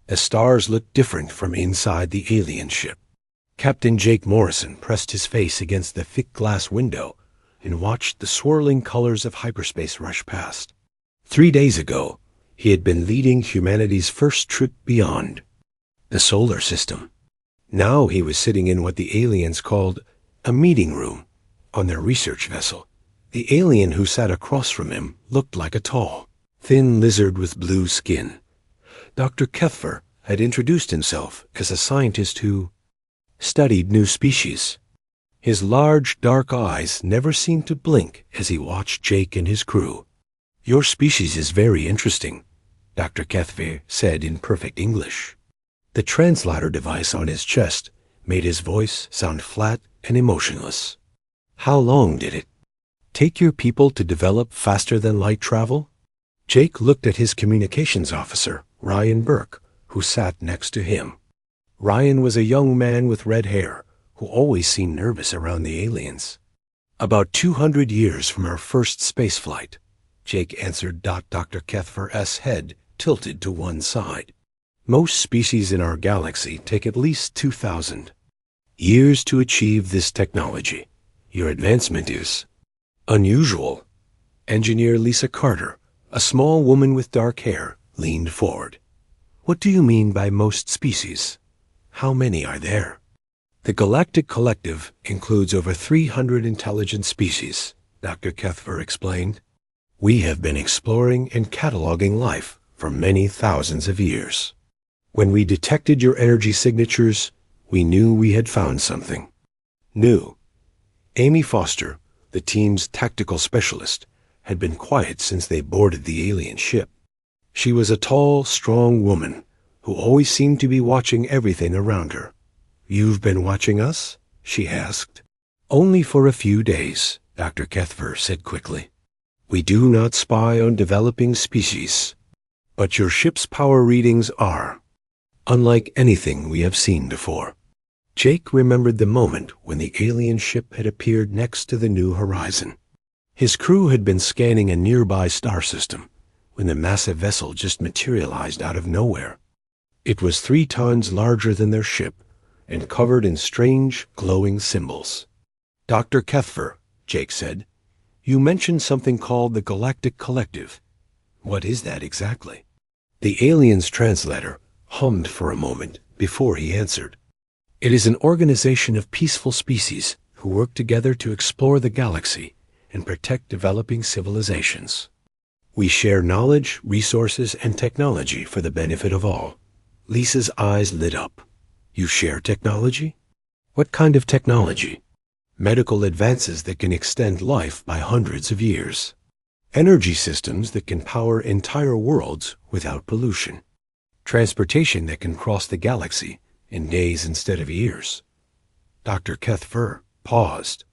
The stars looked different from inside the alien ship. Captain Jake Morrison pressed his face against the thick glass window and watched the swirling colors of hyperspace rush past. 3 days ago, he had been leading humanity's first trip beyond the solar system. Now he was sitting in what the aliens called a meeting room on their research vessel. The alien who sat across from him looked like a tall, thin lizard with blue skin. Dr. Kethfer had introduced himself as a scientist who studied new species. His large, dark eyes never seemed to blink as he watched Jake and his crew. "Your species is very interesting," Dr. Kethfer said in perfect English. The translator device on his chest made his voice sound flat and emotionless. "How long did it take your people to develop faster than light travel?" Jake looked at his communications officer, Ryan Burke, who sat next to him. Ryan was a young man with red hair who always seemed nervous around the aliens. "About 200 years from our first space flight," Jake answered. Dr. Kethfer's head tilted to one side. "Most species in our galaxy take at least 2,000 years to achieve this technology. Your advancement is unusual." Engineer Lisa Carter, a small woman with dark hair, leaned forward. "What do you mean by most species? How many are there?" "The Galactic Collective includes over 300 intelligent species," Dr. Kethfer explained. "We have been exploring and cataloging life for many thousands of years. When we detected your energy signatures, we knew we had found something new." Amy Foster, the team's tactical specialist, had been quiet since they boarded the alien ship. She was a tall, strong woman who always seemed to be watching everything around her. "You've been watching us?" she asked. "Only for a few days," Dr. Kethfer said quickly. "We do not spy on developing species, but your ship's power readings are unlike anything we have seen before." Jake remembered the moment when the alien ship had appeared next to the New Horizon. His crew had been scanning a nearby star system when the massive vessel just materialized out of nowhere. It was 3 tons larger than their ship and covered in strange, glowing symbols. "Dr. Kethfer," Jake said, "you mentioned something called the Galactic Collective. What is that exactly?" The alien's translator hummed for a moment before he answered. "It is an organization of peaceful species who work together to explore the galaxy and protect developing civilizations. We share knowledge, resources, and technology for the benefit of all." Lisa's eyes lit up. "You share technology? What kind of technology?" "Medical advances that can extend life by hundreds of years. Energy systems that can power entire worlds without pollution. Transportation that can cross the galaxy in days instead of years." Dr. Kethfer paused.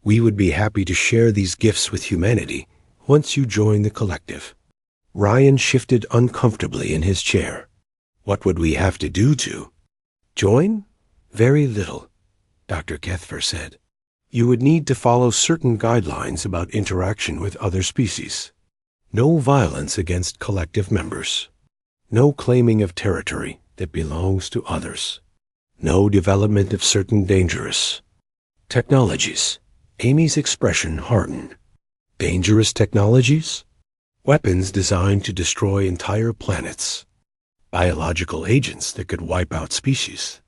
"We would be happy to share these gifts with humanity once you join the collective." Ryan shifted uncomfortably in his chair. "What would we have to do to join?" "Very little," Dr. Kethfer said. "You would need to follow certain guidelines about interaction with other species. No violence against collective members. No claiming of territory that belongs to others. No development of certain dangerous technologies." Amy's expression hardened. "Dangerous technologies?" "Weapons designed to destroy entire planets. Biological agents that could wipe out species.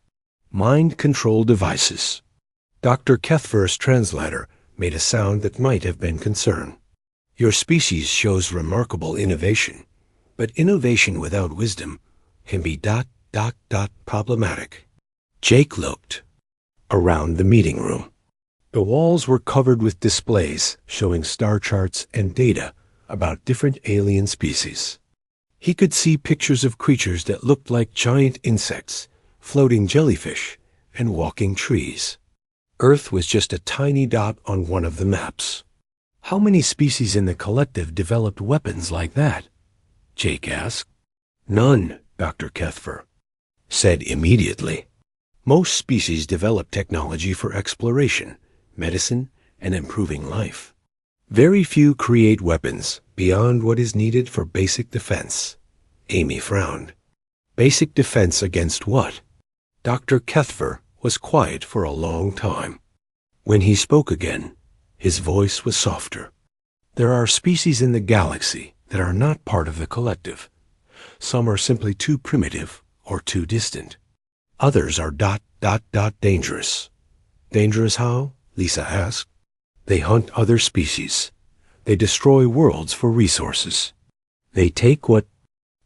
Mind control devices." Dr. Kethfer's translator made a sound that might have been concern. "Your species shows remarkable innovation, but innovation without wisdom can be problematic." Jake looked around the meeting room. The walls were covered with displays showing star charts and data about different alien species. He could see pictures of creatures that looked like giant insects, floating jellyfish, and walking trees. Earth was just a tiny dot on one of the maps. "How many species in the collective developed weapons like that?" Jake asked. "None," Dr. Kethfer said immediately. "Most species develop technology for exploration, medicine, and improving life. Very few create weapons beyond what is needed for basic defense." Amy frowned. Basic defense against what? Dr. Kethver was quiet for a long time. When he spoke again, his voice was softer. There are species in the galaxy that are not part of the collective. Some are simply too primitive or too distant. Others are ... dangerous. Dangerous how? Lisa asked. They hunt other species. They destroy worlds for resources. They take what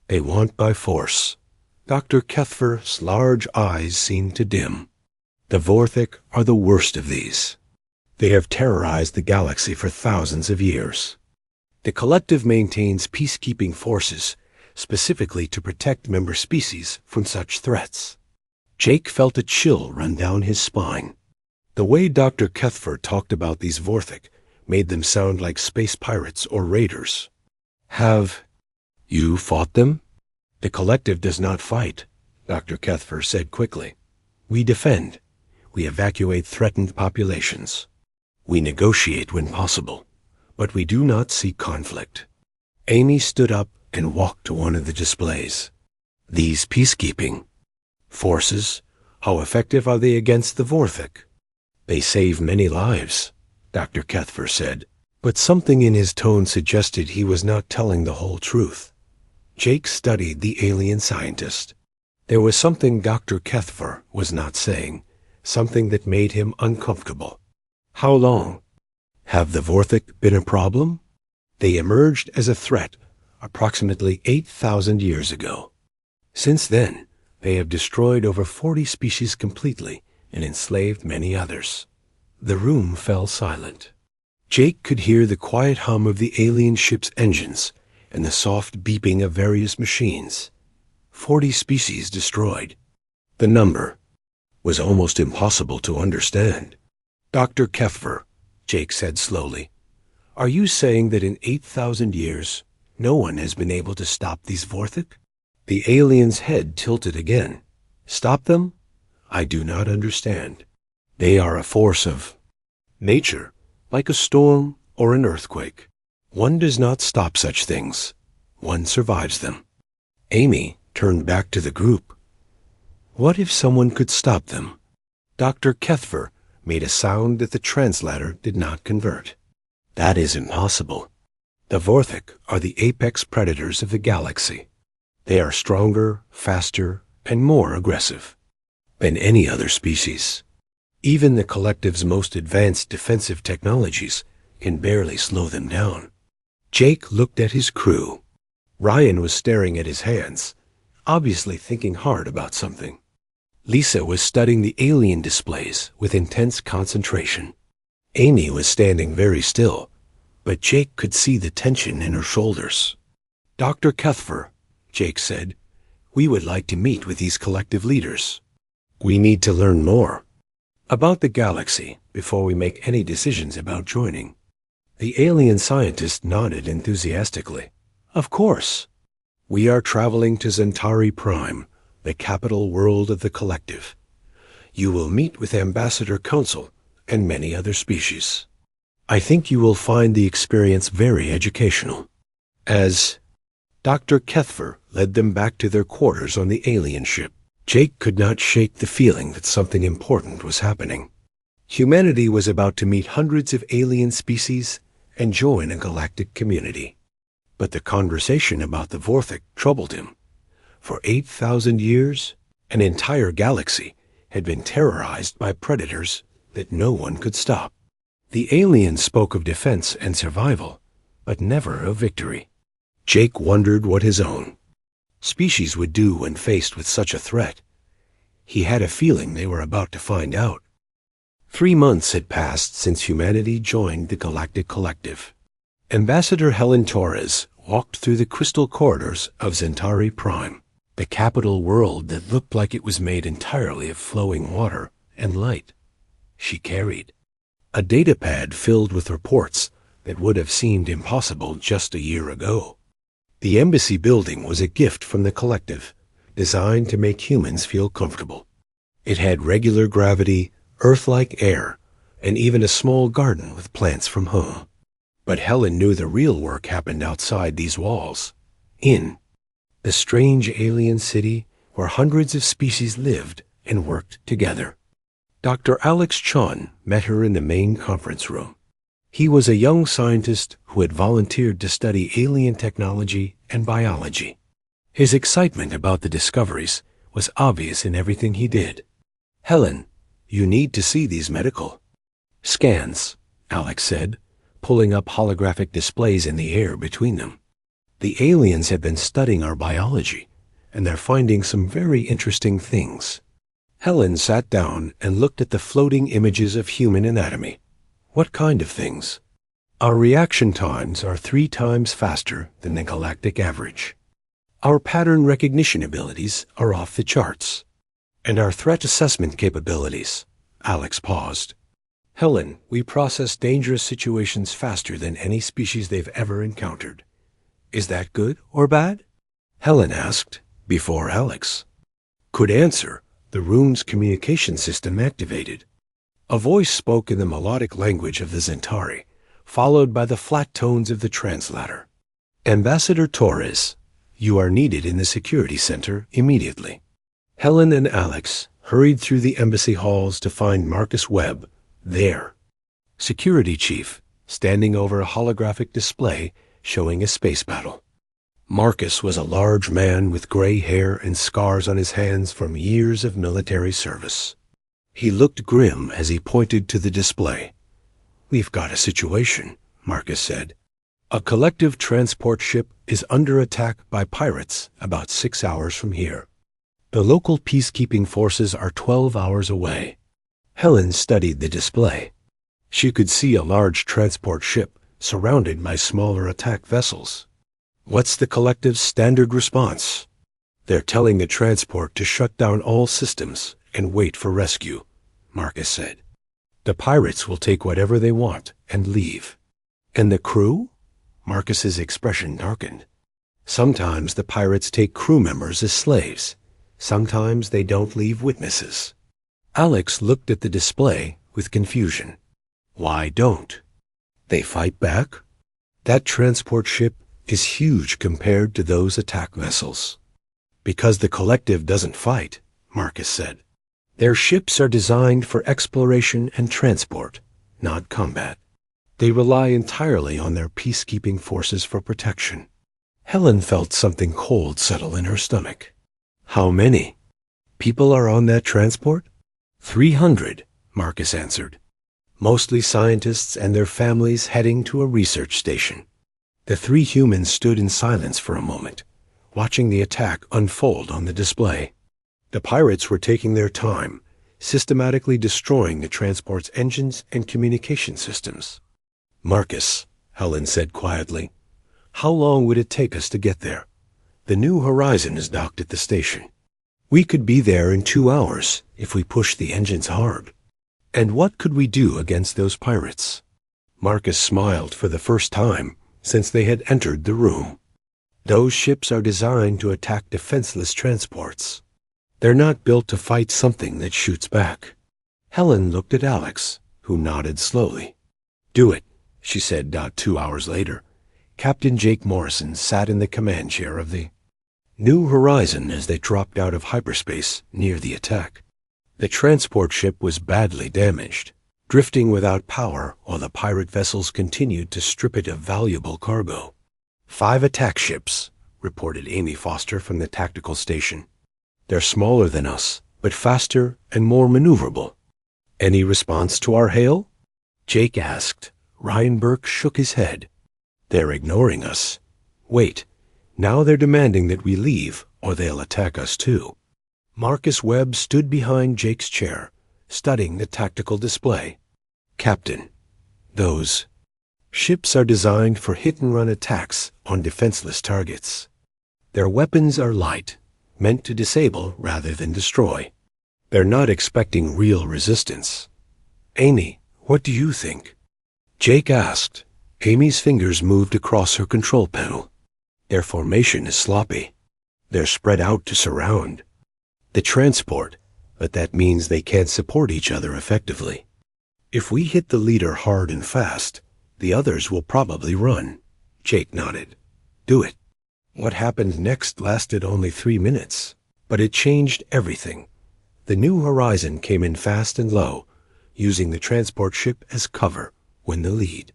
they want by force. Dr. Kethver's large eyes seemed to dim. The Vorthik are the worst of these. They have terrorized the galaxy for thousands of years. The collective maintains peacekeeping forces, specifically to protect member species from such threats. Jake felt a chill run down his spine. The way Dr. Kethver talked about these Vorthik made them sound like space pirates or raiders. Have you fought them? The collective does not fight, Dr. Kethver said quickly. We defend. We evacuate threatened populations. We negotiate when possible, but we do not seek conflict. Amy stood up and walked to one of the displays. These peacekeeping forces, how effective are they against the Vorthik? They save many lives, Dr. Kethver said, but something in his tone suggested he was not telling the whole truth. Jake studied the alien scientist. There was something Dr. Kethver was not saying, something that made him uncomfortable. How long? Have the Vorthik been a problem? They emerged as a threat approximately 8,000 years ago. Since then, they have destroyed over 40 species completely and enslaved many others. The room fell silent. Jake could hear the quiet hum of the alien ship's engines and the soft beeping of various machines. 40 species destroyed. The number was almost impossible to understand. Dr. Kethver, Jake said slowly, are you saying that in 8,000 years, no one has been able to stop these Vorthik? The alien's head tilted again. Stop them? I do not understand. They are a force of nature, like a storm or an earthquake. One does not stop such things. One survives them. Amy turned back to the group. What if someone could stop them? Dr. Kethver made a sound that the translator did not convert. That is impossible. The Vorthik are the apex predators of the galaxy. They are stronger, faster, and more aggressive than any other species. Even the collective's most advanced defensive technologies can barely slow them down. Jake looked at his crew. Ryan was staring at his hands, obviously thinking hard about something. Lisa was studying the alien displays with intense concentration. Amy was standing very still, but Jake could see the tension in her shoulders. Dr. Kethver, Jake said, we would like to meet with these collective leaders. We need to learn more about the galaxy before we make any decisions about joining. The alien scientist nodded enthusiastically. Of course. We are traveling to Zentari Prime, the capital world of the collective. You will meet with Ambassador Council and many other species. I think you will find the experience very educational. As Dr. Kethver led them back to their quarters on the alien ship, Jake could not shake the feeling that something important was happening. Humanity was about to meet hundreds of alien species and join a galactic community. But the conversation about the Vorthik troubled him. For 8,000 years, an entire galaxy had been terrorized by predators that no one could stop. The aliens spoke of defense and survival, but never of victory. Jake wondered what his own species would do when faced with such a threat. He had a feeling they were about to find out. 3 months had passed since humanity joined the Galactic Collective. Ambassador Helen Torres walked through the crystal corridors of Zentari Prime, the capital world that looked like it was made entirely of flowing water and light. She carried a datapad filled with reports that would have seemed impossible just a year ago. The embassy building was a gift from the collective, designed to make humans feel comfortable. It had regular gravity, Earth-like air, and even a small garden with plants from home. But Helen knew the real work happened outside these walls, in the strange alien city where hundreds of species lived and worked together. Dr. Alex Chon met her in the main conference room. He was a young scientist who had volunteered to study alien technology and biology. His excitement about the discoveries was obvious in everything he did. "Helen, you need to see these medical scans," Alex said, pulling up holographic displays in the air between them. "The aliens have been studying our biology, and they're finding some very interesting things." Helen sat down and looked at the floating images of human anatomy. "What kind of things?" "Our reaction times are 3 times faster than the galactic average. Our pattern recognition abilities are off the charts. And our threat assessment capabilities." Alex paused. "Helen, we process dangerous situations faster than any species they've ever encountered. Is that good or bad?" Helen asked, before Alex could answer. The room's communication system activated. A voice spoke in the melodic language of the Zentari, followed by the flat tones of the translator. "Ambassador Torres, you are needed in the security center immediately." Helen and Alex hurried through the embassy halls to find Marcus Webb there. Security chief, standing over a holographic display showing a space battle. Marcus was a large man with gray hair and scars on his hands from years of military service. He looked grim as he pointed to the display. "We've got a situation," Marcus said. "A collective transport ship is under attack by pirates about 6 hours from here. The local peacekeeping forces are 12 hours away." Helen studied the display. She could see a large transport ship surrounded by smaller attack vessels. "What's the collective's standard response?" "They're telling the transport to shut down all systems and wait for rescue," Marcus said. "The pirates will take whatever they want and leave." "And the crew?" Marcus's expression darkened. "Sometimes the pirates take crew members as slaves. Sometimes they don't leave witnesses." Alex looked at the display with confusion. "Why don't they fight back?" "That transport ship is huge compared to those attack vessels." "Because the collective doesn't fight," Marcus said. "Their ships are designed for exploration and transport, not combat. They rely entirely on their peacekeeping forces for protection." Helen felt something cold settle in her stomach. "How many people are on that transport?" 300, Marcus answered. "Mostly scientists and their families heading to a research station." The 3 humans stood in silence for a moment, watching the attack unfold on the display. The pirates were taking their time, systematically destroying the transport's engines and communication systems. "Marcus," Helen said quietly, "how long would it take us to get there? The New Horizon is docked at the station. We could be there in 2 hours if we push the engines hard." "And what could we do against those pirates?" Marcus smiled for the first time since they had entered the room. "Those ships are designed to attack defenseless transports. They're not built to fight something that shoots back." Helen looked at Alex, who nodded slowly. "Do it," she said. 2 hours later, Captain Jake Morrison sat in the command chair of the New Horizon as they dropped out of hyperspace near the attack. The transport ship was badly damaged, drifting without power while the pirate vessels continued to strip it of valuable cargo. 5 attack ships, reported Amy Foster from the tactical station. "They're smaller than us, but faster and more maneuverable." "Any response to our hail?" Jake asked. Ryan Burke shook his head. "They're ignoring us. Wait, now they're demanding that we leave or they'll attack us too." Marcus Webb stood behind Jake's chair, studying the tactical display. "Captain, those ships are designed for hit-and-run attacks on defenseless targets. Their weapons are light, meant to disable rather than destroy. They're not expecting real resistance. Amy, what do you think?" Jake asked. Amy's fingers moved across her control panel. "Their formation is sloppy. They're spread out to surround the transport, but that means they can't support each other effectively. If we hit the leader hard and fast, the others will probably run." Jake nodded. "Do it." What happened next lasted only 3 minutes. But it changed everything. The New Horizon came in fast and low, using the transport ship as cover when the lead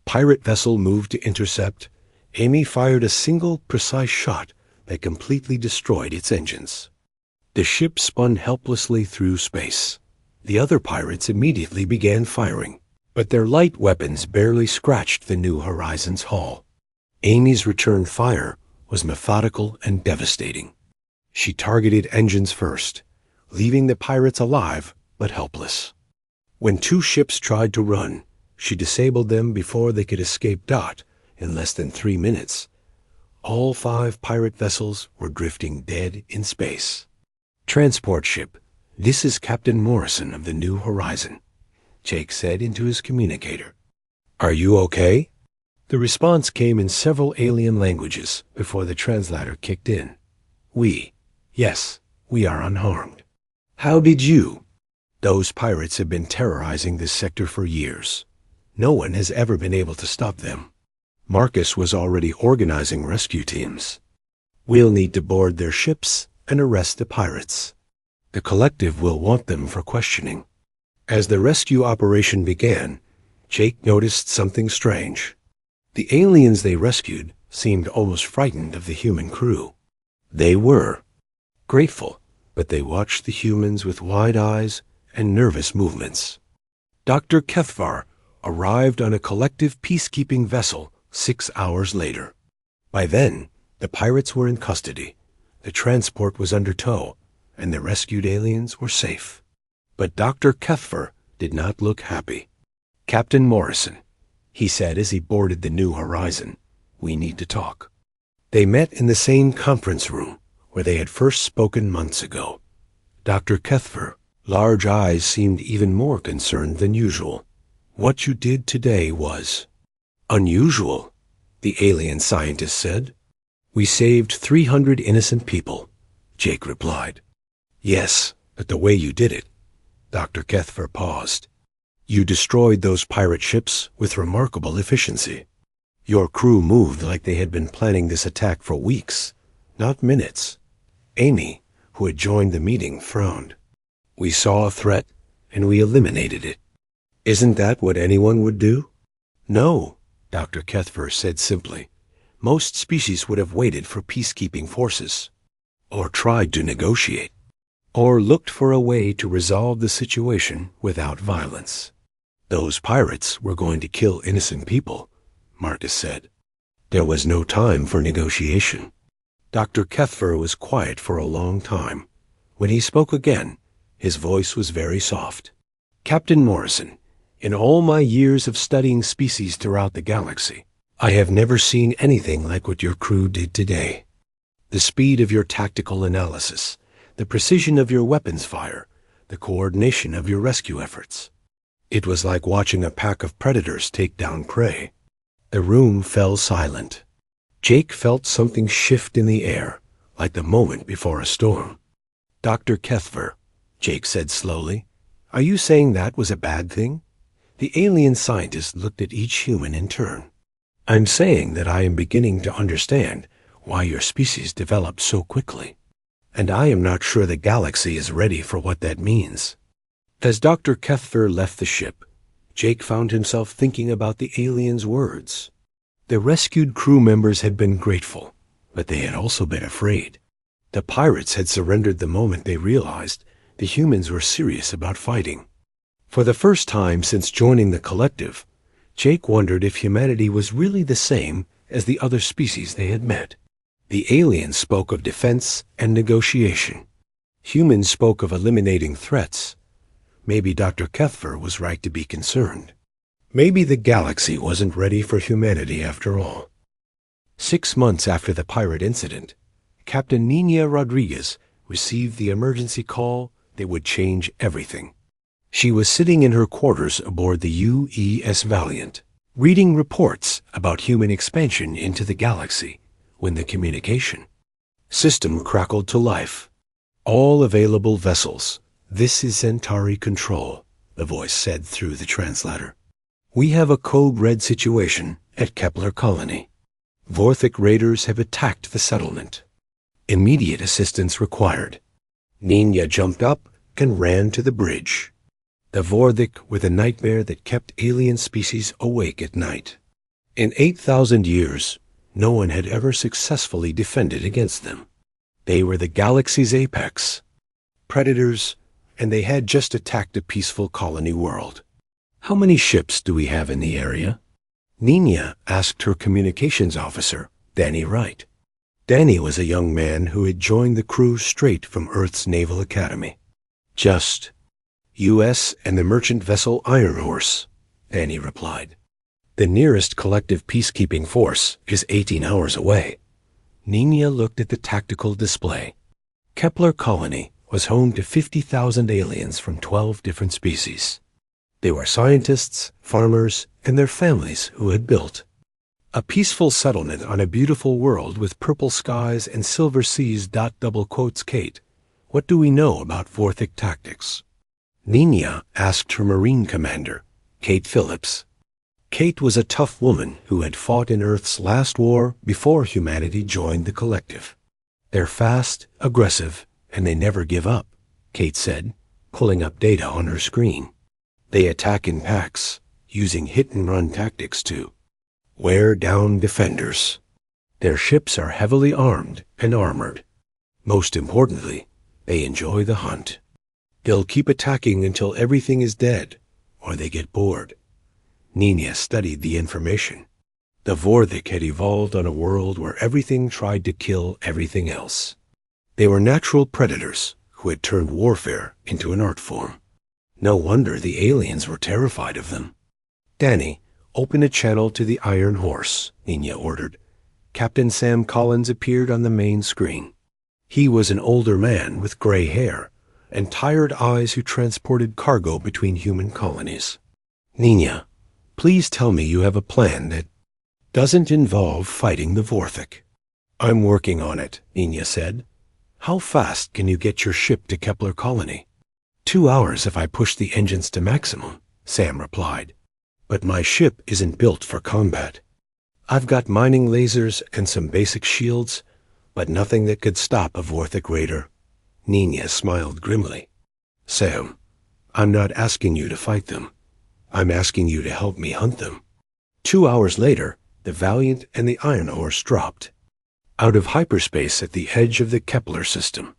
pirate vessel moved to intercept. Amy fired a single, precise shot that completely destroyed its engines. The ship spun helplessly through space. The other pirates immediately began firing, but their light weapons barely scratched the New Horizon's hull. Amy's return fire was methodical and devastating. She targeted engines first, leaving the pirates alive but helpless. When two ships tried to run, she disabled them before they could escape dot in less than 3 minutes. All 5 pirate vessels were drifting dead in space. Transport ship, this is Captain Morrison of the New Horizon, Jake said into his communicator. Are you okay? The response came in several alien languages before the translator kicked in. Yes, we are unharmed. How did you? Those pirates have been terrorizing this sector for years. No one has ever been able to stop them. Marcus was already organizing rescue teams. We'll need to board their ships and arrest the pirates. The collective will want them for questioning. As the rescue operation began, Jake noticed something strange. The aliens they rescued seemed almost frightened of the human crew. They were grateful, but they watched the humans with wide eyes and nervous movements. Dr. Kethvar arrived on a collective peacekeeping vessel 6 hours later. By then, the pirates were in custody, the transport was under tow, and the rescued aliens were safe. But Dr. Kethvar did not look happy. Captain Morrison, he said as he boarded the New Horizon, we need to talk. They met in the same conference room where they had first spoken months ago. Dr. Kethvar, large eyes, seemed even more concerned than usual. What you did today was unusual, the alien scientist said. We saved 300 innocent people, Jake replied. Yes, but the way you did it. Dr. Kethvar paused. You destroyed those pirate ships with remarkable efficiency. Your crew moved like they had been planning this attack for weeks, not minutes. Amy, who had joined the meeting, frowned. We saw a threat, and we eliminated it. Isn't that what anyone would do? No, Dr. Kethvar said simply. Most species would have waited for peacekeeping forces, or tried to negotiate, or looked for a way to resolve the situation without violence. Those pirates were going to kill innocent people, Marcus said. There was no time for negotiation. Dr. Kethvar was quiet for a long time. When he spoke again, his voice was very soft. Captain Morrison, in all my years of studying species throughout the galaxy, I have never seen anything like what your crew did today. The speed of your tactical analysis, the precision of your weapons fire, the coordination of your rescue efforts. It was like watching a pack of predators take down prey. The room fell silent. Jake felt something shift in the air, like the moment before a storm. Dr. Kethvar, Jake said slowly, are you saying that was a bad thing? The alien scientist looked at each human in turn. I'm saying that I am beginning to understand why your species developed so quickly. And I am not sure the galaxy is ready for what that means. As Dr. Kethvar left the ship, Jake found himself thinking about the aliens' words. The rescued crew members had been grateful, but they had also been afraid. The pirates had surrendered the moment they realized the humans were serious about fighting. For the first time since joining the collective, Jake wondered if humanity was really the same as the other species they had met. The aliens spoke of defense and negotiation. Humans spoke of eliminating threats. Maybe Dr. Kethvar was right to be concerned. Maybe the galaxy wasn't ready for humanity after all. 6 months after the pirate incident, Captain Nina Rodriguez received the emergency call that would change everything. She was sitting in her quarters aboard the UES Valiant, reading reports about human expansion into the galaxy, when the communication system crackled to life. All available vessels. This is Centauri Control, the voice said through the translator. We have a code red situation at Kepler Colony. Vorthic raiders have attacked the settlement. Immediate assistance required. Nina jumped up and ran to the bridge. The Vorthik were the nightmare that kept alien species awake at night. In 8,000 years, no one had ever successfully defended against them. They were the galaxy's apex, predators, and they had just attacked a peaceful colony world. "How many ships do we have in the area?" Nina asked her communications officer, Danny Wright. Danny was a young man who had joined the crew straight from Earth's Naval Academy. "Just U.S. and the merchant vessel Iron Horse," Danny replied. "The nearest collective peacekeeping force is 18 hours away." Nina looked at the tactical display. Kepler Colony was home to 50,000 aliens from 12 different species. They were scientists, farmers, and their families who had built a peaceful settlement on a beautiful world with purple skies and silver seas. Kate, what do we know about Vorthik tactics? Nina asked her Marine commander, Kate Phillips. Kate was a tough woman who had fought in Earth's last war before humanity joined the collective. "They're fast, aggressive, and they never give up," Kate said, pulling up data on her screen. "They attack in packs, using hit-and-run tactics to wear down defenders. Their ships are heavily armed and armored. Most importantly, they enjoy the hunt. They'll keep attacking until everything is dead, or they get bored." Nina studied the information. The Vorthik had evolved on a world where everything tried to kill everything else. They were natural predators who had turned warfare into an art form. No wonder the aliens were terrified of them. "Danny, open a channel to the Iron Horse," Nina ordered. Captain Sam Collins appeared on the main screen. He was an older man with gray hair and tired eyes who transported cargo between human colonies. "Nina, please tell me you have a plan that doesn't involve fighting the Vorthik." "I'm working on it," Nina said. "How fast can you get your ship to Kepler Colony?" 2 hours if I push the engines to maximum," Sam replied. "But my ship isn't built for combat. I've got mining lasers and some basic shields, but nothing that could stop a Vorthik raider." Nina smiled grimly. "Sam, I'm not asking you to fight them. I'm asking you to help me hunt them." 2 hours later, the Valiant and the Iron Horse dropped out of hyperspace at the edge of the Kepler system.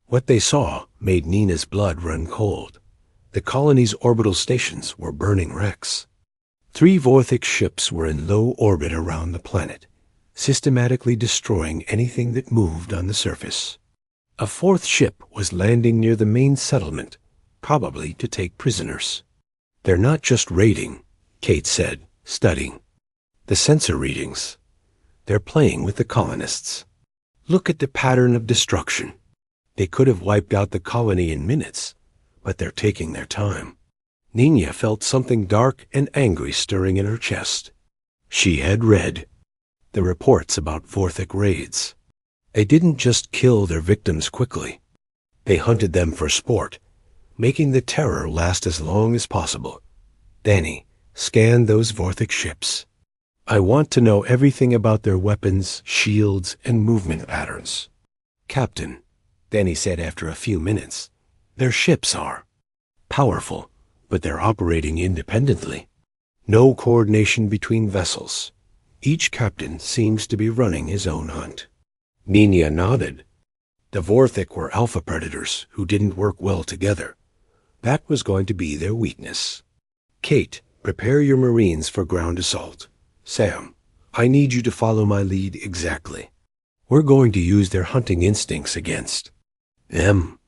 What they saw made Nina's blood run cold. The colony's orbital stations were burning wrecks. 3 Vorthik ships were in low orbit around the planet, systematically destroying anything that moved on the surface. A 4th ship was landing near the main settlement, probably to take prisoners. "They're not just raiding," Kate said, studying the sensor readings. "They're playing with the colonists. Look at the pattern of destruction. They could have wiped out the colony in minutes, but they're taking their time." Nina felt something dark and angry stirring in her chest. She had read the reports about Vorthik raids. They didn't just kill their victims quickly. They hunted them for sport, making the terror last as long as possible. "Danny, scan those Vorthik ships. I want to know everything about their weapons, shields, and movement patterns." "Captain," Danny said after a few minutes, "their ships are powerful, but they're operating independently. No coordination between vessels. Each captain seems to be running his own hunt." Nina nodded. The Vorthik were alpha predators who didn't work well together. That was going to be their weakness. "Kate, prepare your Marines for ground assault. Sam, I need you to follow my lead exactly. We're going to use their hunting instincts against them."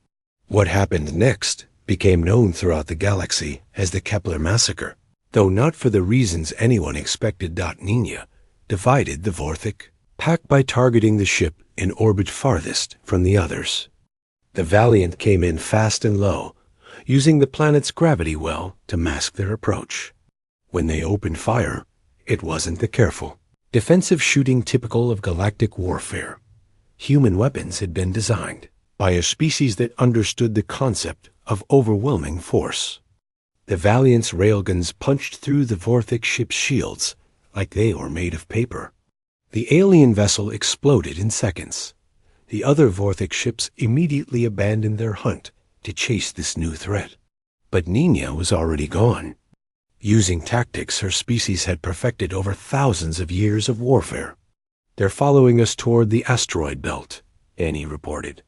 What happened next became known throughout the galaxy as the Kepler Massacre, though not for the reasons anyone expected. Nina divided the Vorthik pack by targeting the ship in orbit farthest from the others. The Valiant came in fast and low, using the planet's gravity well to mask their approach. When they opened fire, it wasn't the careful, defensive shooting typical of galactic warfare. Human weapons had been designed by a species that understood the concept of overwhelming force. The Valiant's railguns punched through the Vorthik ship's shields like they were made of paper. The alien vessel exploded in seconds. The other Vorthic ships immediately abandoned their hunt to chase this new threat. But Nina was already gone. Using tactics her species had perfected over thousands of years of warfare. "They're following us toward the asteroid belt," Annie reported.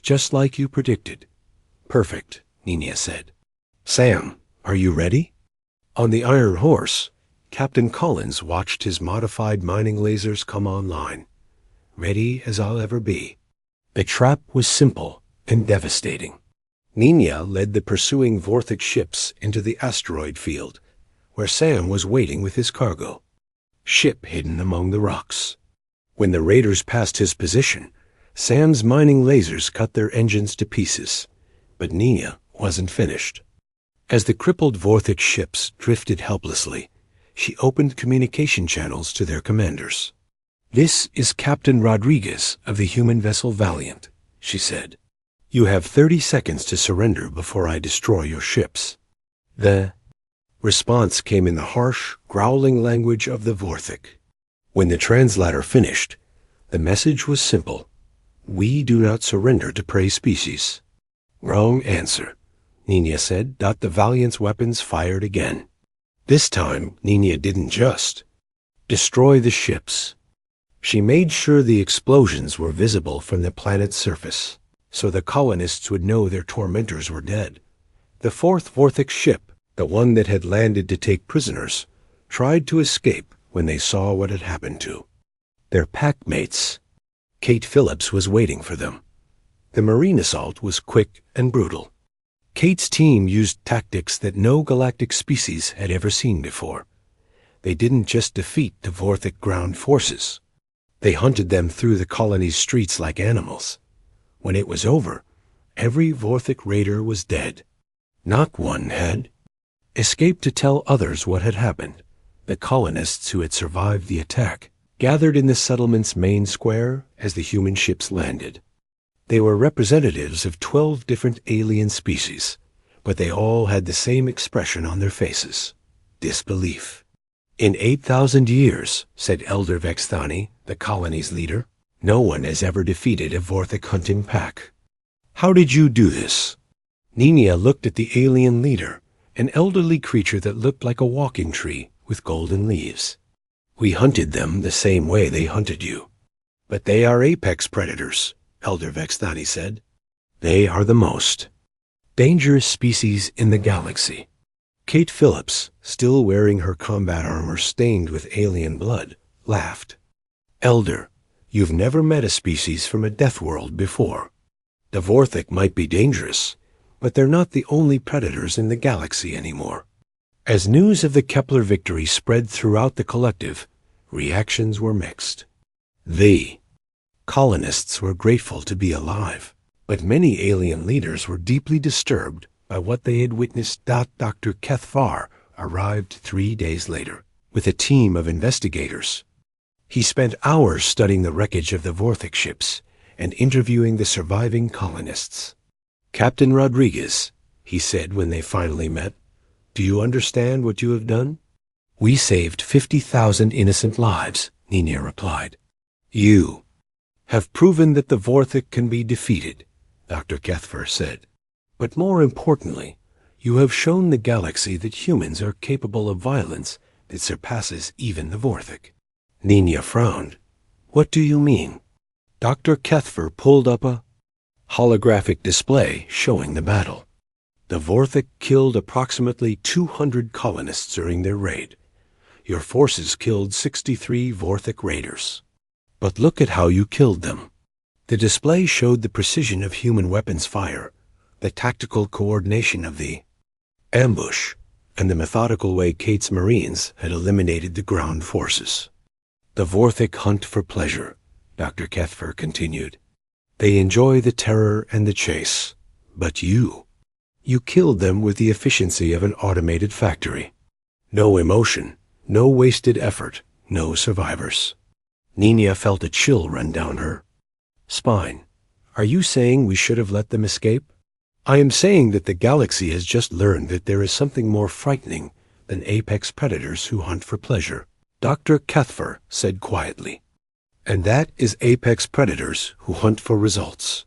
"Just like you predicted." "Perfect," Nina said. "Sam, are you ready?" On the Iron Horse, Captain Collins watched his modified mining lasers come online. "Ready as I'll ever be." The trap was simple and devastating. Nina led the pursuing Vorthic ships into the asteroid field, where Sam was waiting with his cargo. Ship hidden among the rocks. When the raiders passed his position, Sam's mining lasers cut their engines to pieces, but Nina wasn't finished. As the crippled Vorthic ships drifted helplessly, she opened communication channels to their commanders. "This is Captain Rodriguez of the human vessel Valiant," she said. "You have 30 seconds to surrender before I destroy your ships." The response came in the harsh, growling language of the Vorthic. When the translator finished, the message was simple. "We do not surrender to prey species." "Wrong answer," Nina said. The Valiant's weapons fired again. This time, Nina didn't just destroy the ships. She made sure the explosions were visible from the planet's surface, so the colonists would know their tormentors were dead. The fourth Vorthic ship, the one that had landed to take prisoners, tried to escape when they saw what had happened to their packmates. Kate Phillips was waiting for them. The marine assault was quick and brutal. Kate's team used tactics that no galactic species had ever seen before. They didn't just defeat the Vorthic ground forces. They hunted them through the colony's streets like animals. When it was over, every Vorthic raider was dead. Not one had escaped to tell others what had happened. The colonists who had survived the attack gathered in the settlement's main square as the human ships landed. They were representatives of 12 different alien species, but they all had the same expression on their faces: disbelief. "In 8,000 years," said Elder Vexthani, the colony's leader, "no one has ever defeated a Vorthic hunting pack." "How did you do this?" Nina looked at the alien leader, an elderly creature that looked like a walking tree with golden leaves. "We hunted them the same way they hunted you." "But they are apex predators," Elder Vexthani said. "They are the most dangerous species in the galaxy." Kate Phillips, still wearing her combat armor stained with alien blood, laughed. "Elder, you've never met a species from a death world before. The Vorthic might be dangerous, but they're not the only predators in the galaxy anymore." As news of the Kepler victory spread throughout the collective, reactions were mixed. The colonists were grateful to be alive, but many alien leaders were deeply disturbed by what they had witnessed. Dr. Kethvar arrived 3 days later with a team of investigators. He spent hours studying the wreckage of the Vorthic ships and interviewing the surviving colonists. "Captain Rodriguez," he said when they finally met, "do you understand what you have done?" "We saved 50,000 innocent lives," Nina replied. "You have proven that the Vorthic can be defeated," Dr. Kethvar said. "But more importantly, you have shown the galaxy that humans are capable of violence that surpasses even the Vorthic." Nina frowned. "What do you mean?" Dr. Kethvar pulled up a holographic display showing the battle. "The Vorthic killed approximately 200 colonists during their raid. Your forces killed 63 Vorthic raiders. But look at how you killed them." The display showed the precision of human weapons fire, the tactical coordination of the ambush, and the methodical way Kate's Marines had eliminated the ground forces. "The Vorthic hunt for pleasure," Dr. Kethvar continued. "They enjoy the terror and the chase. But you killed them with the efficiency of an automated factory. No emotion, no wasted effort, no survivors." Nina felt a chill run down her spine. "Are you saying we should have let them escape?" "I am saying that the galaxy has just learned that there is something more frightening than apex predators who hunt for pleasure," Dr. Kethvar said quietly. And that is apex predators who hunt for results.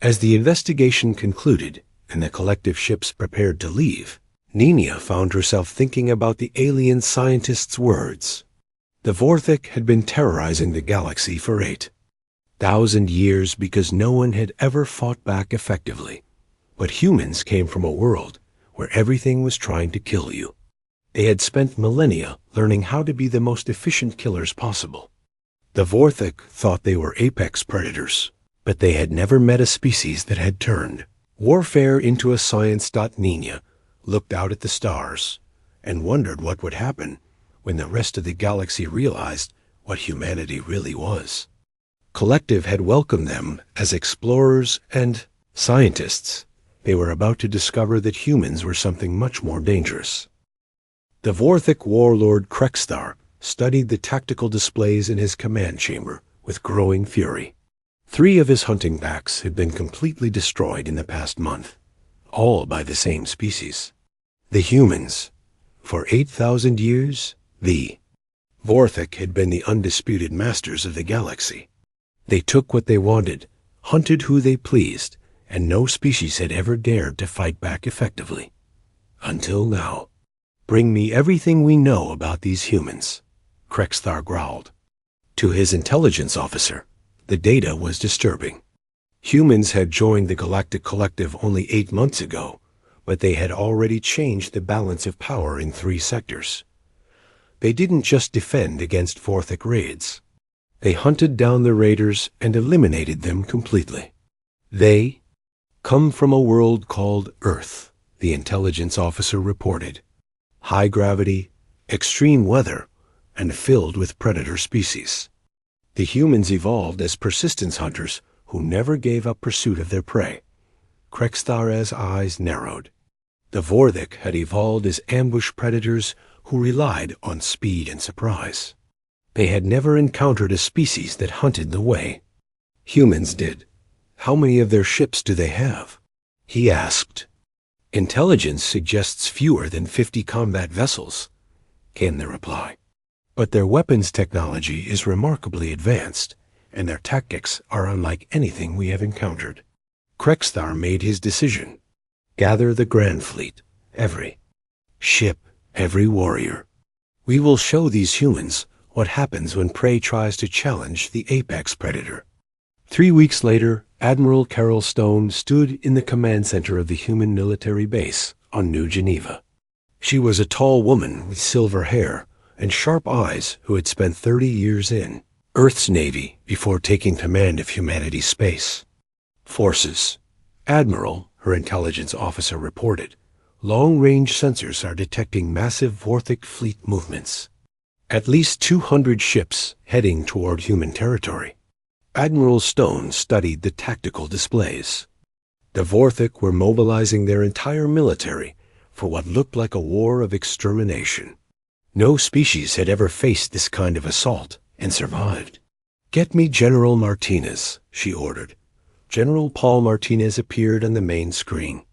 As the investigation concluded and the collective ships prepared to leave, Nina found herself thinking about the alien scientist's words. The Vorthik had been terrorizing the galaxy for 8,000 years because no one had ever fought back effectively. But humans came from a world where everything was trying to kill you. They had spent millennia learning how to be the most efficient killers possible. The Vorthik thought they were apex predators, but they had never met a species that had turned warfare into a science. Nina looked out at the stars and wondered what would happen when the rest of the galaxy realized what humanity really was. Collective had welcomed them as explorers and scientists. They were about to discover that humans were something much more dangerous. The Vorthik warlord Krexthar studied the tactical displays in his command chamber with growing fury. 3 of his hunting packs had been completely destroyed in the past month, all by the same species. The humans. For 8,000 years, the Vorthik had been the undisputed masters of the galaxy. They took what they wanted, hunted who they pleased, and no species had ever dared to fight back effectively. Until now. Bring me everything we know about these humans, Krexthar growled. To his intelligence officer, the data was disturbing. Humans had joined the Galactic Collective only 8 months ago, but they had already changed the balance of power in 3 sectors. They didn't just defend against Vorthik raids. They hunted down the raiders and eliminated them completely. They come from a world called Earth, the intelligence officer reported. High gravity, extreme weather, and filled with predator species. The humans evolved as persistence hunters who never gave up pursuit of their prey. Krexthar's eyes narrowed. The Vorthik had evolved as ambush predators who relied on speed and surprise. They had never encountered a species that hunted the way. Humans did. How many of their ships do they have? He asked. Intelligence suggests fewer than 50 combat vessels, came the reply. But their weapons technology is remarkably advanced, and their tactics are unlike anything we have encountered. Krexthar made his decision. Gather the Grand Fleet, every ship, every warrior. We will show these humans what happens when prey tries to challenge the apex predator. 3 weeks later, Admiral Carol Stone stood in the command center of the human military base on New Geneva. She was a tall woman with silver hair and sharp eyes who had spent 30 years in Earth's Navy before taking command of humanity's space forces. Admiral, her intelligence officer reported, long-range sensors are detecting massive Vorthik fleet movements. At least 200 ships heading toward human territory. Admiral Stone studied the tactical displays. The Vorthik were mobilizing their entire military for what looked like a war of extermination. No species had ever faced this kind of assault and survived. Get me General Martinez, she ordered. General Paul Martinez appeared on the main screen.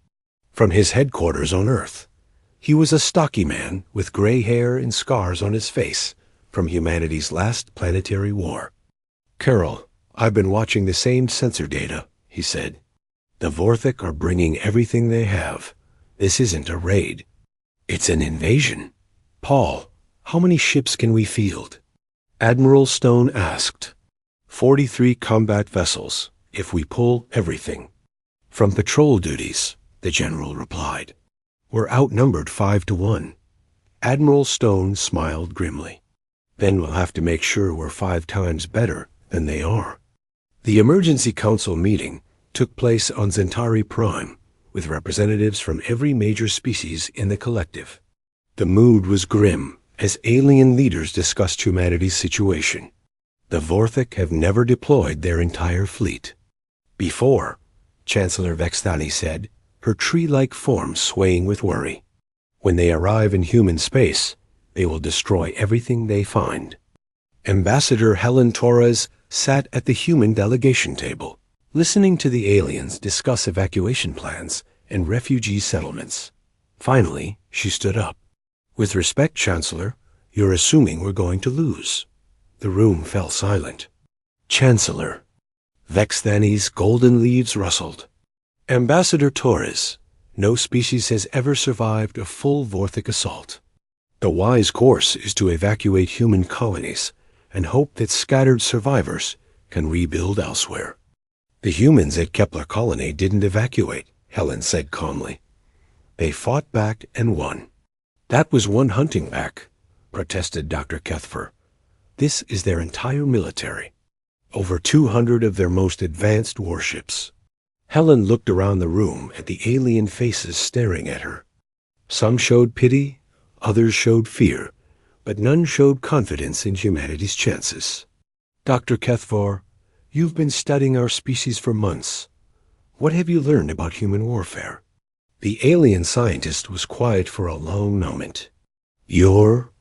From his headquarters on Earth. He was a stocky man with gray hair and scars on his face from humanity's last planetary war. Carol, I've been watching the same sensor data, he said. The Vorthik are bringing everything they have. This isn't a raid. It's an invasion. Paul, how many ships can we field? Admiral Stone asked. 43 combat vessels, if we pull everything. From patrol duties, the general replied. We're outnumbered 5 to 1. Admiral Stone smiled grimly. Then we'll have to make sure we're 5 times better than they are. The Emergency Council meeting took place on Zentari Prime, with representatives from every major species in the collective. The mood was grim as alien leaders discussed humanity's situation. The Vorthik have never deployed their entire fleet. Before, Chancellor Vexthani said, her tree-like form swaying with worry. When they arrive in human space, they will destroy everything they find. Ambassador Helen Torres sat at the human delegation table, listening to the aliens discuss evacuation plans and refugee settlements. Finally, she stood up. With respect, Chancellor, you're assuming we're going to lose. The room fell silent. Chancellor. Vexthani's golden leaves rustled. Ambassador Torres, no species has ever survived a full Vorthic assault. The wise course is to evacuate human colonies and hope that scattered survivors can rebuild elsewhere. The humans at Kepler Colony didn't evacuate, Helen said calmly. They fought back and won. That was one hunting pack, protested Dr. Kethfer. This is their entire military. Over 200 of their most advanced warships. Helen looked around the room at the alien faces staring at her. Some showed pity, others showed fear, but none showed confidence in humanity's chances. Dr. Kethfor, you've been studying our species for months. What have you learned about human warfare? The alien scientist was quiet for a long moment. Your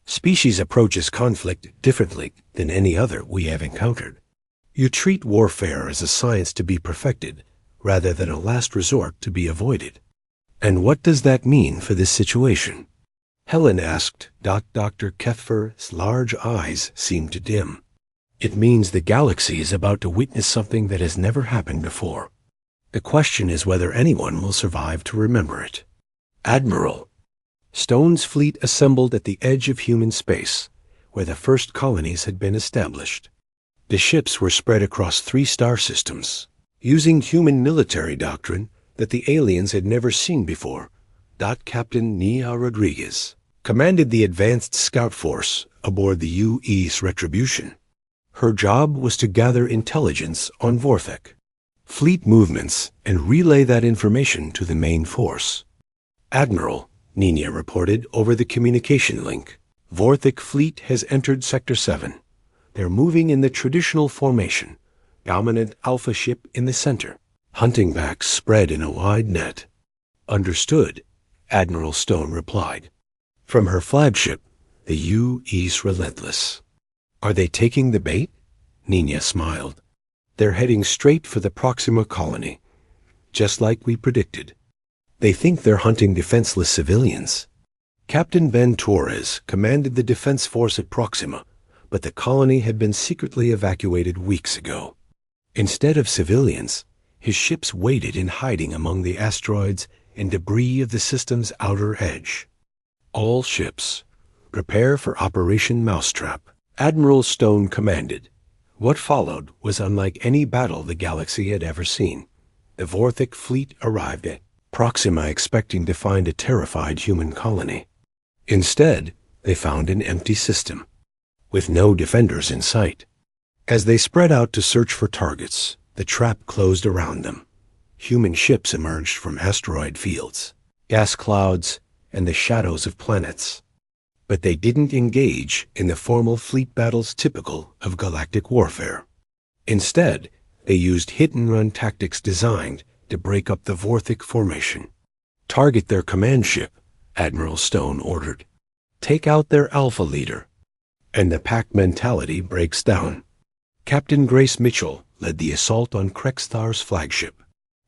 species approaches conflict differently than any other we have encountered. You treat warfare as a science to be perfected, rather than a last resort to be avoided. And what does that mean for this situation? Helen asked. Dr. Kethfer's large eyes seemed to dim. It means the galaxy is about to witness something that has never happened before. The question is whether anyone will survive to remember it. Admiral. Stone's fleet assembled at the edge of human space, where the first colonies had been established. The ships were spread across 3 star systems, using human military doctrine that the aliens had never seen before. Captain Nia Rodriguez commanded the advanced scout force aboard the UE's Retribution. Her job was to gather intelligence on Vorthic, fleet movements, and relay that information to the main force. Admiral, Nina reported over the communication link. Vorthic fleet has entered Sector 7. They're moving in the traditional formation, dominant alpha ship in the center. Hunting packs spread in a wide net. Understood, Admiral Stone replied. From her flagship, the UE's Relentless. Are they taking the bait? Nina smiled. They're heading straight for the Proxima colony, just like we predicted. They think they're hunting defenseless civilians. Captain Ben Torres commanded the defense force at Proxima, but the colony had been secretly evacuated weeks ago. Instead of civilians, his ships waited in hiding among the asteroids and debris of the system's outer edge. All ships, prepare for Operation Mousetrap, Admiral Stone commanded. What followed was unlike any battle the galaxy had ever seen. The Vorthic fleet arrived at Proxima expecting to find a terrified human colony. Instead, they found an empty system, with no defenders in sight. As they spread out to search for targets, the trap closed around them. Human ships emerged from asteroid fields, gas clouds, and the shadows of planets. But they didn't engage in the formal fleet battles typical of galactic warfare. Instead, they used hit-and-run tactics designed to break up the Vorthic formation. Target their command ship, Admiral Stone ordered. Take out their alpha leader. And the pack mentality breaks down. Captain Grace Mitchell led the assault on Krexthar's flagship.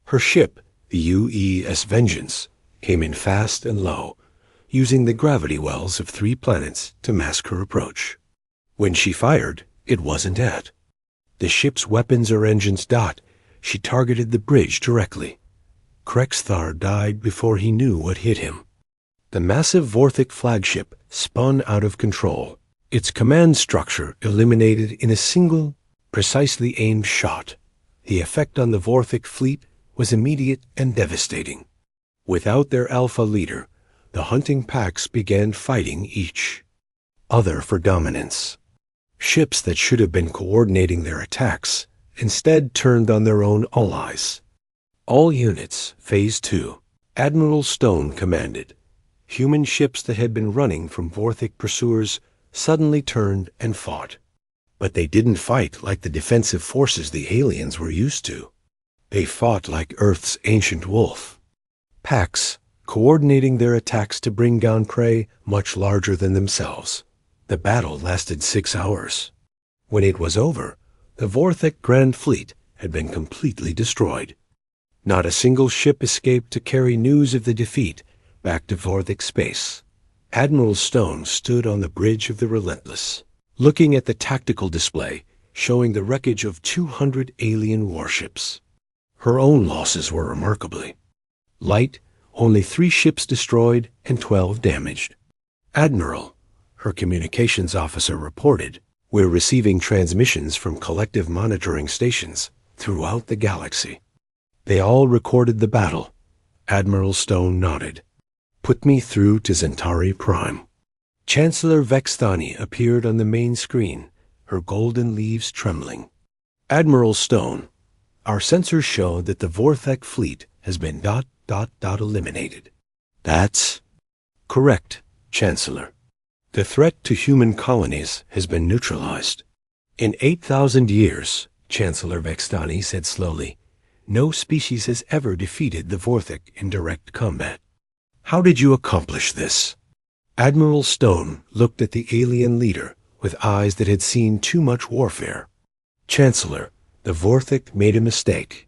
Her ship, the UES Vengeance, came in fast and low, using the gravity wells of 3 planets to mask her approach. When she fired, it wasn't at the ship's weapons or engines. She targeted the bridge directly. Krexthar died before he knew what hit him. The massive Vorthic flagship spun out of control, its command structure eliminated in a single, precisely aimed shot. The effect on the Vorthic fleet was immediate and devastating. Without their alpha leader, the hunting packs began fighting each other for dominance. Ships that should have been coordinating their attacks instead turned on their own allies. All units, Phase 2, Admiral Stone commanded. Human ships that had been running from Vorthic pursuers suddenly turned and fought. But they didn't fight like the defensive forces the aliens were used to. They fought like Earth's ancient wolf. Packs, coordinating their attacks to bring down prey much larger than themselves. The battle lasted 6 hours. When it was over, the Vorthic Grand Fleet had been completely destroyed. Not a single ship escaped to carry news of the defeat back to Vorthic space. Admiral Stone stood on the bridge of the Relentless. Looking at the tactical display, showing the wreckage of 200 alien warships. Her own losses were remarkably light, only 3 ships destroyed and 12 damaged. "Admiral," her communications officer reported, "we're receiving transmissions from collective monitoring stations throughout the galaxy." They all recorded the battle. Admiral Stone nodded. "Put me through to Centauri Prime." Chancellor Vexthani appeared on the main screen, her golden leaves trembling. "Admiral Stone, our sensors show that the Vorthek fleet has been ... eliminated." "That's correct, Chancellor. The threat to human colonies has been neutralized." "In 8,000 years," Chancellor Vexthani said slowly, "no species has ever defeated the Vorthek in direct combat. How did you accomplish this?" Admiral Stone looked at the alien leader with eyes that had seen too much warfare. "Chancellor, the Vorthek made a mistake.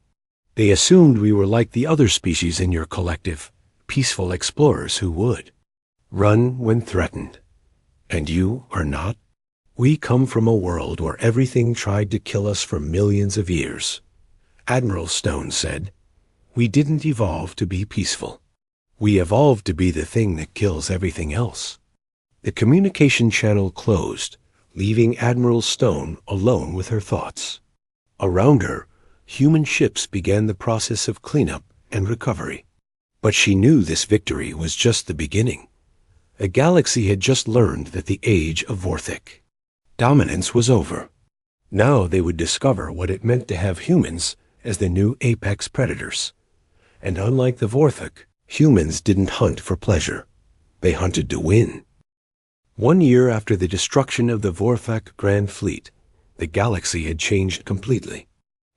They assumed we were like the other species in your collective, peaceful explorers who would run when threatened. And you are not. We come from a world where everything tried to kill us for millions of years." Admiral Stone said, "We didn't evolve to be peaceful. We evolved to be the thing that kills everything else." The communication channel closed, leaving Admiral Stone alone with her thoughts. Around her, human ships began the process of cleanup and recovery. But she knew this victory was just the beginning. A galaxy had just learned that the age of Vorthek dominance was over. Now they would discover what it meant to have humans as the new apex predators. And unlike the Vorthek, humans didn't hunt for pleasure. They hunted to win. 1 year after the destruction of the Vorthek Grand Fleet, the galaxy had changed completely.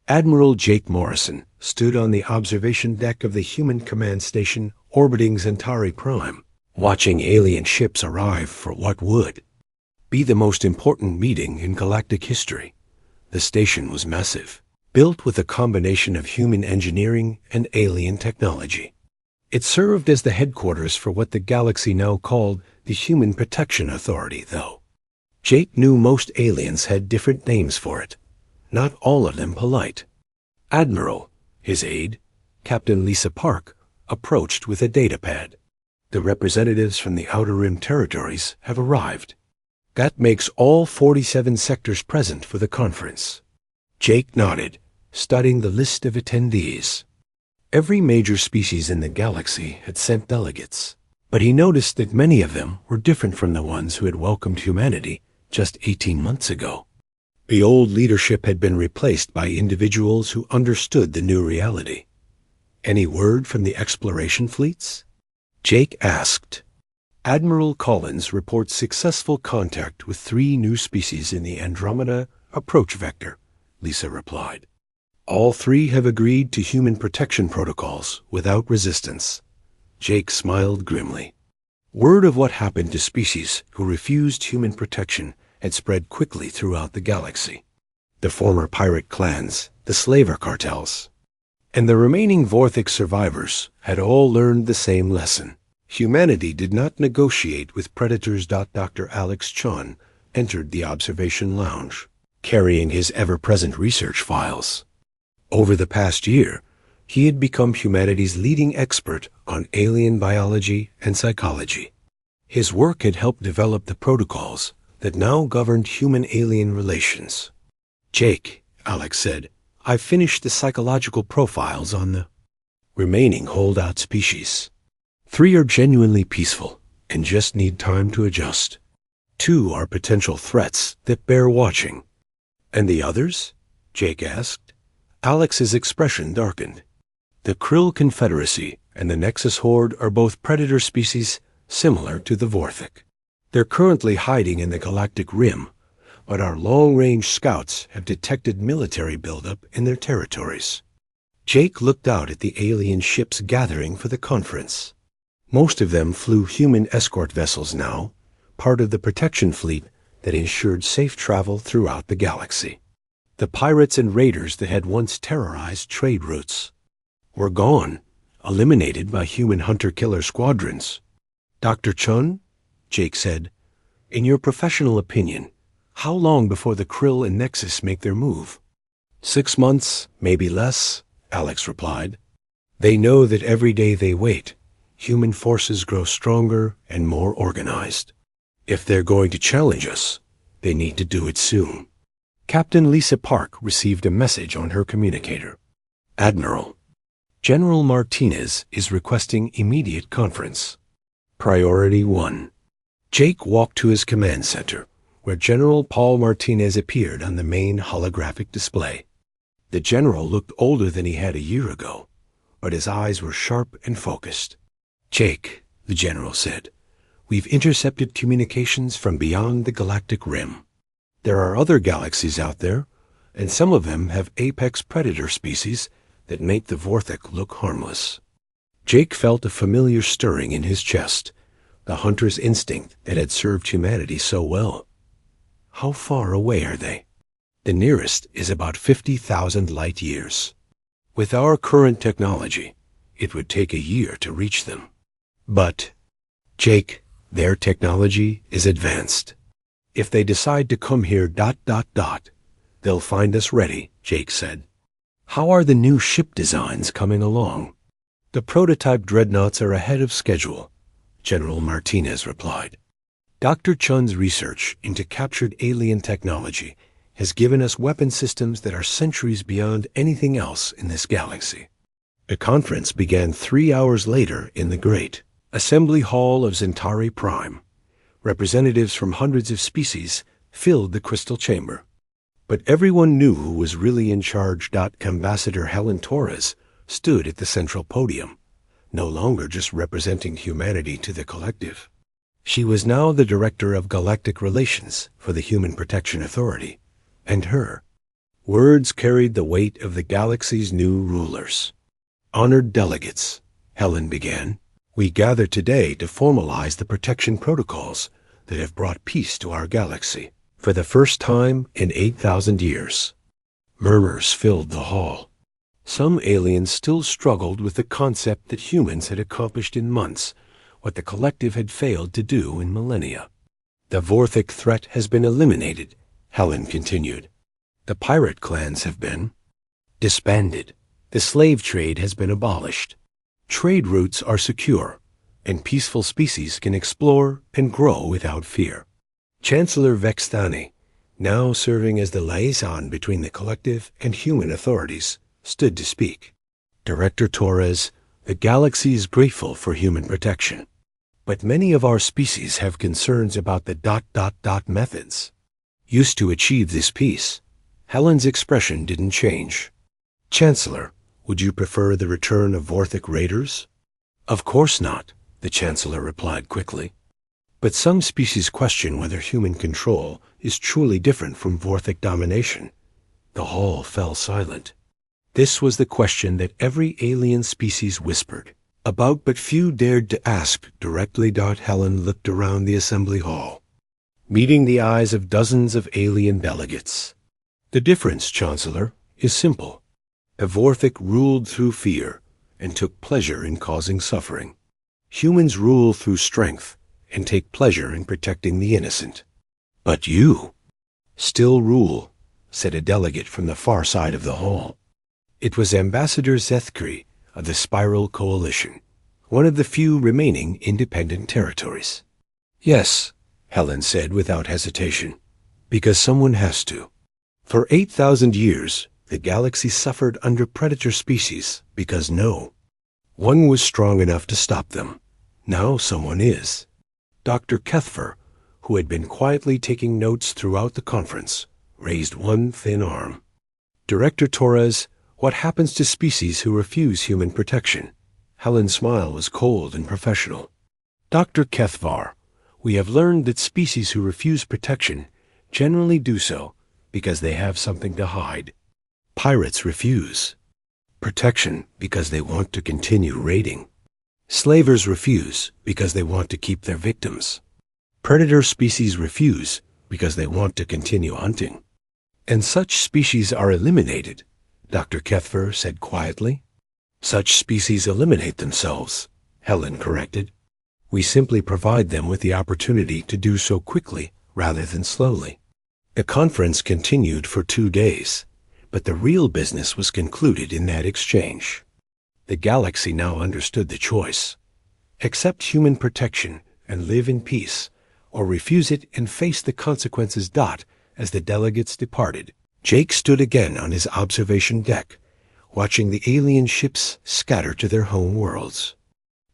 Admiral Jake Morrison stood on the observation deck of the human command station orbiting Centauri Prime, watching alien ships arrive for what would be the most important meeting in galactic history. The station was massive, built with a combination of human engineering and alien technology. It served as the headquarters for what the galaxy now called the Human Protection Authority, though Jake knew most aliens had different names for it, not all of them polite. Admiral, his aide, Captain Lisa Park, approached with a datapad. "The representatives from the Outer Rim territories have arrived. That makes all 47 sectors present for the conference." Jake nodded, studying the list of attendees. Every major species in the galaxy had sent delegates, but he noticed that many of them were different from the ones who had welcomed humanity just 18 months ago. The old leadership had been replaced by individuals who understood the new reality. "Any word from the exploration fleets?" Jake asked. "Admiral Collins reports successful contact with 3 new species in the Andromeda approach vector," Lisa replied. "All 3 have agreed to human protection protocols without resistance." Jake smiled grimly. Word of what happened to species who refused human protection had spread quickly throughout the galaxy. The former pirate clans, the slaver cartels, and the remaining Vorthek survivors had all learned the same lesson. Humanity did not negotiate with predators. Dr. Alex Chun entered the observation lounge, carrying his ever-present research files. Over the past year, he had become humanity's leading expert on alien biology and psychology. His work had helped develop the protocols that now governed human-alien relations. "Jake," Alex said, "I've finished the psychological profiles on the remaining holdout species. 3 are genuinely peaceful and just need time to adjust. 2 are potential threats that bear watching." "And the others?" Jake asked. Alex's expression darkened. "The Krill Confederacy and the Nexus Horde are both predator species similar to the Vorthek. They're currently hiding in the Galactic Rim, but our long-range scouts have detected military buildup in their territories." Jake looked out at the alien ships gathering for the conference. Most of them flew human escort vessels now, part of the protection fleet that ensured safe travel throughout the galaxy. The pirates and raiders that had once terrorized trade routes were gone, eliminated by human hunter-killer squadrons. "Dr. Chun," Jake said, "in your professional opinion, How long before the Krill and Nexus make their move? 6 months, maybe less, Alex replied. They know that every day they wait, human forces grow stronger and more organized. If they're going to challenge us, they need to do it soon. Captain Lisa Park received a message on her communicator. Admiral, General Martinez is requesting immediate conference. Priority 1. Jake walked to his command center, where General Paul Martinez appeared on the main holographic display. The general looked older than he had a year ago, but his eyes were sharp and focused. Jake, the general said, we've intercepted communications from beyond the galactic rim. There are other galaxies out there, and some of them have apex predator species that make the Vorthik look harmless. Jake felt a familiar stirring in his chest, the hunter's instinct that had served humanity so well. How far away are they? The nearest is about 50,000 light years. With our current technology, it would take a year to reach them. But, Jake, their technology is advanced. If they decide to come here ... they'll find us ready, Jake said. How are the new ship designs coming along? The prototype dreadnoughts are ahead of schedule, General Martinez replied. Dr. Chun's research into captured alien technology has given us weapon systems that are centuries beyond anything else in this galaxy. The conference began 3 hours later in the great Assembly Hall of Zentari Prime. Representatives from hundreds of species filled the crystal chamber. But everyone knew who was really in charge. Ambassador Helen Torres stood at the central podium, no longer just representing humanity to the collective. She was now the Director of Galactic Relations for the Human Protection Authority, and her words carried the weight of the galaxy's new rulers. Honored delegates, Helen began, we gather today to formalize the protection protocols that have brought peace to our galaxy for the first time in 8,000 years. Murmurs filled the hall. Some aliens still struggled with the concept that humans had accomplished in months what the collective had failed to do in millennia. The Vorthik threat has been eliminated, Helen continued. The pirate clans have been disbanded. The slave trade has been abolished. Trade routes are secure, and peaceful species can explore and grow without fear. Chancellor Vexthani, now serving as the liaison between the collective and human authorities, stood to speak. Director Torres, the galaxy is grateful for human protection, but many of our species have concerns about the ... methods used to achieve this peace. Helen's expression didn't change. Chancellor, would you prefer the return of Vorthik raiders? Of course not, the Chancellor replied quickly. But some species question whether human control is truly different from Vorthik domination. The hall fell silent. This was the question that every alien species whispered about, but few dared to ask directly. Helen looked around the assembly hall, meeting the eyes of dozens of alien delegates. The difference, Chancellor, is simple. The Vorthik ruled through fear and took pleasure in causing suffering. Humans rule through strength and take pleasure in protecting the innocent. But you still rule, said a delegate from the far side of the hall. It was Ambassador Zethkri of the Spiral Coalition, one of the few remaining independent territories. Yes, Helen said without hesitation, because someone has to. For 8,000 years, the galaxy suffered under predator species because no one was strong enough to stop them. Now someone is. Dr. Kethfer, who had been quietly taking notes throughout the conference, raised one thin arm. Director Torres, what happens to species who refuse human protection? Helen's smile was cold and professional. Dr. Kethvar, we have learned that species who refuse protection generally do so because they have something to hide. Pirates refuse protection because they want to continue raiding. Slavers refuse because they want to keep their victims. Predator species refuse because they want to continue hunting. And such species are eliminated, Dr. Kethfer said quietly. Such species eliminate themselves, Helen corrected. We simply provide them with the opportunity to do so quickly rather than slowly. The conference continued for 2 days, but the real business was concluded in that exchange. The galaxy now understood the choice: accept human protection and live in peace, or refuse it and face the consequences. As the delegates departed, Jake stood again on his observation deck, watching the alien ships scatter to their home worlds.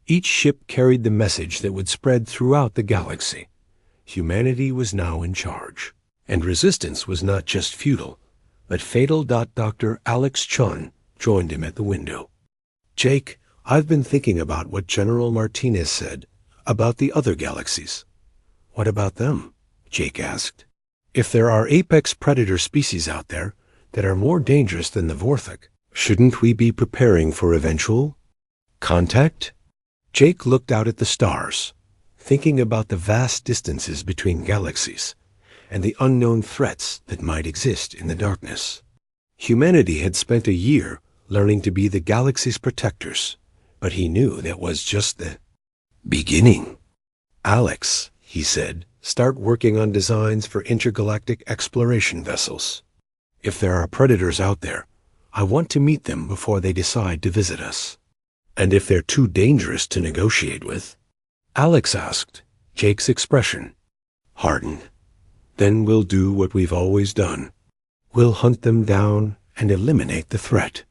Each ship carried the message that would spread throughout the galaxy. Humanity was now in charge, and resistance was not just futile, but fatal. Dr. Alex Chun joined him at the window. Jake, I've been thinking about what General Martinez said about the other galaxies. What about them? Jake asked. If there are apex predator species out there that are more dangerous than the Vorthok, shouldn't we be preparing for eventual contact? Jake looked out at the stars, thinking about the vast distances between galaxies and the unknown threats that might exist in the darkness. Humanity had spent a year learning to be the galaxy's protectors, but he knew that was just the beginning. Alex, he said, start working on designs for intergalactic exploration vessels. If there are predators out there, I want to meet them before they decide to visit us. And if they're too dangerous to negotiate with? Alex asked, Jake's expression hardened. Then we'll do what we've always done. We'll hunt them down and eliminate the threat.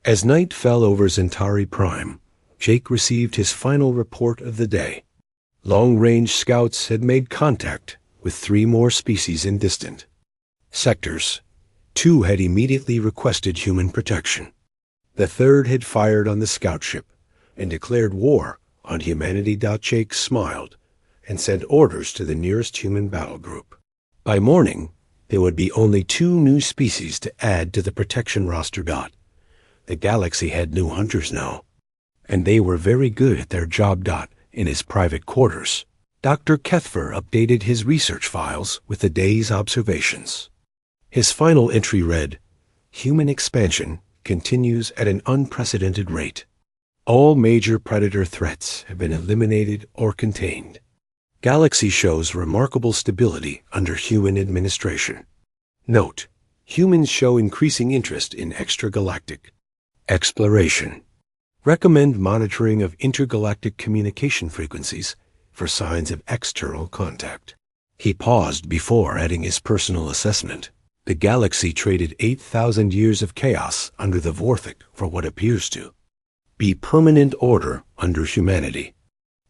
As night fell over Centauri Prime, Jake received his final report of the day. Long-range scouts had made contact with 3 more species in distant sectors. 2 had immediately requested human protection. The 3rd had fired on the scout ship and declared war on humanity. Jake smiled and sent orders to the nearest human battle group. By morning, there would be only 2 new species to add to the protection roster. The galaxy had new hunters now, and they were very good at their job. In his private quarters, Dr. Kethfer updated his research files with the day's observations. His final entry read, Human expansion continues at an unprecedented rate. All major predator threats have been eliminated or contained. Galaxy shows remarkable stability under human administration. Note: humans show increasing interest in extragalactic exploration. Recommend monitoring of intergalactic communication frequencies for signs of external contact. He paused before adding his personal assessment. The galaxy traded 8,000 years of chaos under the Vorthok for what appears to be permanent order under humanity.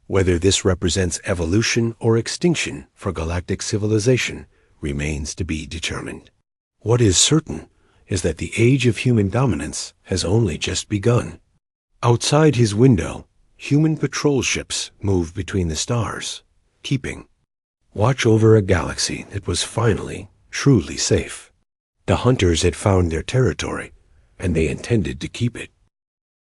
Whether this represents evolution or extinction for galactic civilization remains to be determined. What is certain is that the age of human dominance has only just begun. Outside his window, human patrol ships moved between the stars, keeping watch over a galaxy that was finally, truly safe. The hunters had found their territory, and they intended to keep it.